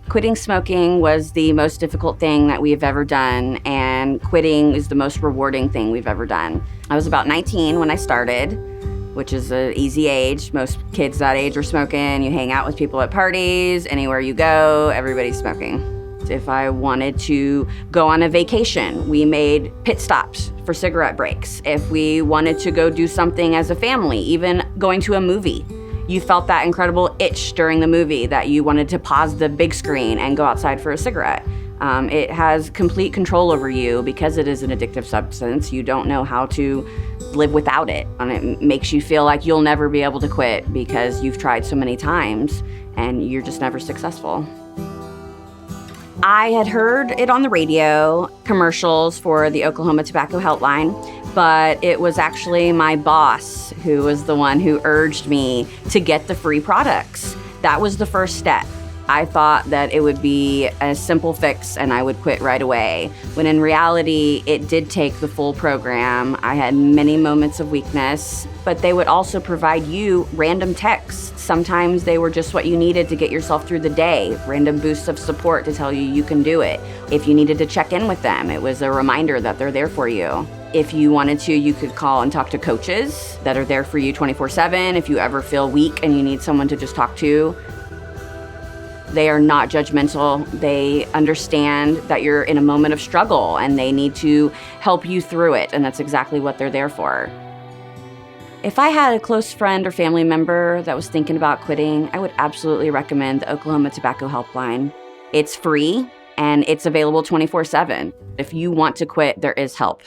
Quitting smoking was the most difficult thing that we've ever done, and quitting is the most rewarding thing we've ever done. I was about 19 when I started, which is an easy age. Most kids that age are smoking. You hang out with people at parties, anywhere you go, everybody's smoking. If I wanted to go on a vacation, we made pit stops for cigarette breaks. If we wanted to go do something as a family, even going to a movie, you felt that incredible itch during the movie that you wanted to pause the big screen and go outside for a cigarette. It has complete control over you because it is an addictive substance. You don't know how to live without it. And it makes you feel like you'll never be able to quit because you've tried so many times and you're just never successful. I had heard it on the radio, commercials for the Oklahoma Tobacco Helpline, but it was actually my boss who was the one who urged me to get the free products. That was the first step. I thought that it would be a simple fix and I would quit right away, when in reality, it did take the full program. I had many moments of weakness, but they would also provide you random texts. Sometimes they were just what you needed to get yourself through the day, random boosts of support to tell you you can do it. If you needed to check in with them, it was a reminder that they're there for you. If you wanted to, you could call and talk to coaches that are there for you 24/7. If you ever feel weak and you need someone to just talk to, they are not judgmental. They understand that you're in a moment of struggle and they need to help you through it, and that's exactly what they're there for. If I had a close friend or family member that was thinking about quitting, I would absolutely recommend the Oklahoma Tobacco Helpline. It's free and it's available 24/7. If you want to quit, there is help.